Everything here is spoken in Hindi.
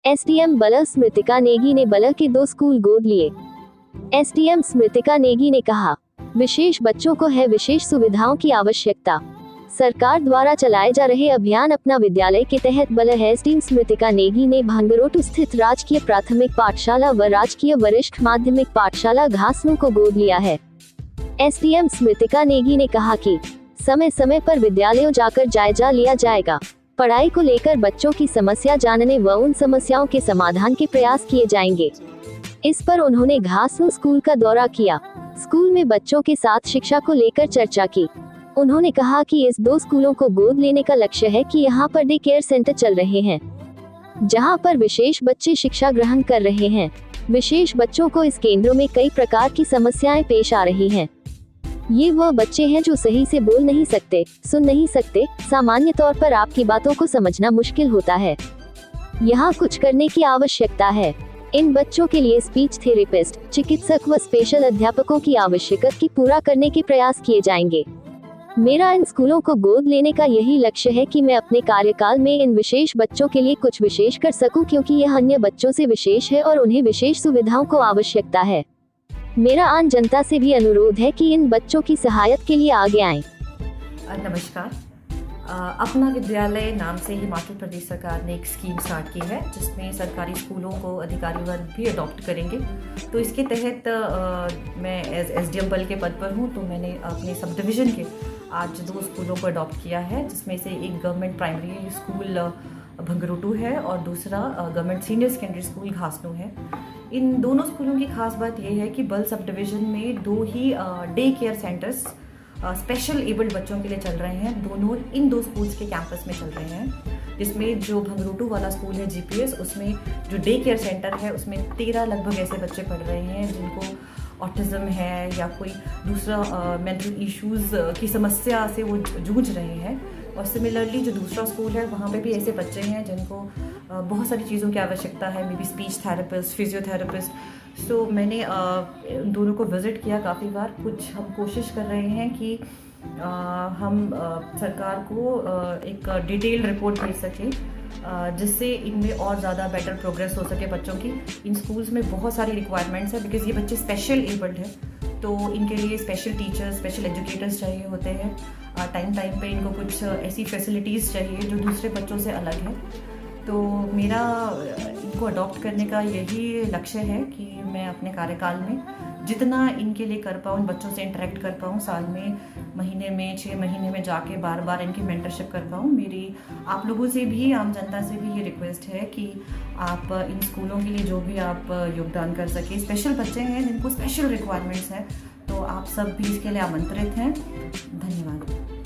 एसडीएम बलह स्मृतिका नेगी ने बलह के 2 स्कूल गोद लिए। एसडीएम स्मृतिका नेगी ने कहा, विशेष बच्चों को है विशेष सुविधाओं की आवश्यकता। सरकार द्वारा चलाए जा रहे अभियान अपना विद्यालय के तहत बलह एसडीएम स्मृतिका नेगी ने भांगरोट स्थित राजकीय प्राथमिक पाठशाला व राजकीय वरिष्ठ माध्यमिक पाठशाला घासनू को गोद लिया है। एसडीएम स्मृतिका नेगी ने कहा कि समय समय पर विद्यालयों जाकर जायजा लिया जाएगा। पढ़ाई को लेकर बच्चों की समस्या जानने व उन समस्याओं के समाधान के प्रयास किए जाएंगे। इस पर उन्होंने घासनू स्कूल का दौरा किया। स्कूल में बच्चों के साथ शिक्षा को लेकर चर्चा की। उन्होंने कहा कि इस 2 स्कूलों को गोद लेने का लक्ष्य है कि यहाँ पर डे केयर सेंटर चल रहे हैं, जहाँ पर विशेष बच्चे शिक्षा ग्रहण कर रहे हैं। विशेष बच्चों को इस केंद्रों में कई प्रकार की समस्याएं पेश आ रही हैं। ये वह बच्चे हैं जो सही से बोल नहीं सकते, सुन नहीं सकते, सामान्य तौर पर आपकी बातों को समझना मुश्किल होता है। यहाँ कुछ करने की आवश्यकता है। इन बच्चों के लिए स्पीच थेरेपिस्ट, चिकित्सक व स्पेशल अध्यापकों की आवश्यकता की पूरा करने के प्रयास किए जाएंगे। मेरा इन स्कूलों को गोद लेने का यही लक्ष्य है कि मैं अपने कार्यकाल में इन विशेष बच्चों के लिए कुछ विशेष कर सकूं, क्योंकि यह अन्य बच्चों से विशेष है और उन्हें विशेष सुविधाओं को आवश्यकता है। मेरा आम जनता से भी अनुरोध है कि इन बच्चों की सहायता के लिए आगे आएं। नमस्कार। अपना विद्यालय नाम से हिमाचल प्रदेश सरकार ने एक स्कीम स्टार्ट की है, जिसमें सरकारी स्कूलों को अधिकारी वर्ग भी अडॉप्ट करेंगे। तो इसके तहत मैं एज एसडीएम बल के पद पर हूँ, तो मैंने अपने सब डिवीज़न के आज 2 स्कूलों को अडॉप्ट किया है, जिसमें से एक गवर्नमेंट प्राइमरी स्कूल भंगरोटू है और दूसरा गवर्नमेंट सीनियर सेकेंडरी स्कूल घासनू है। इन दोनों स्कूलों की खास बात यह है कि बल सब डिवीज़न में 2 ही day care centres special abled बच्चों के लिए चल रहे हैं। दोनों इन 2 स्कूल्स के कैंपस में चल रहे हैं, जिसमें जो भंगरोटू वाला स्कूल है जीपीएस, उसमें जो डे केयर सेंटर है उसमें 13 लगभग ऐसे बच्चे पढ़ रहे हैं जिनको ऑटिज़म है या कोई दूसरा मेंटल इश्यूज़ की समस्या से वो जूझ रहे हैं। और सिमिलरली जो दूसरा स्कूल है वहाँ पे भी ऐसे बच्चे हैं जिनको बहुत सारी चीज़ों की आवश्यकता है, maybe speech therapist, physiotherapist. So मैंने उन दोनों को विज़िट किया काफ़ी बार। कुछ हम कोशिश कर रहे हैं कि हम सरकार को एक डिटेल रिपोर्ट भेज सकें, जिससे इनमें और ज़्यादा बेटर प्रोग्रेस हो सके बच्चों की। इन स्कूल्स में बहुत सारी रिक्वायरमेंट्स है, बिकॉज़ ये बच्चे स्पेशल एबल्ड हैं, तो इनके लिए स्पेशल टीचर्स, स्पेशल एजुकेटर्स चाहिए होते हैं। टाइम पे इनको कुछ ऐसी फैसिलिटीज़ चाहिए जो दूसरे बच्चों से अलग है। तो मेरा इनको अडॉप्ट करने का यही लक्ष्य है कि मैं अपने कार्यकाल में जितना इनके लिए कर पाऊँ, बच्चों से इंटरेक्ट कर पाऊँ, साल में, महीने में, 6 महीने में जाके बार इनकी मेंटरशिप कर पाऊँ। मेरी आप लोगों से भी, आम जनता से भी ये रिक्वेस्ट है कि आप इन स्कूलों के लिए जो भी आप योगदान कर सकें। स्पेशल बच्चे हैं जिनको स्पेशल रिक्वायरमेंट्स हैं, तो आप सब भी इसके लिए आमंत्रित हैं। धन्यवाद।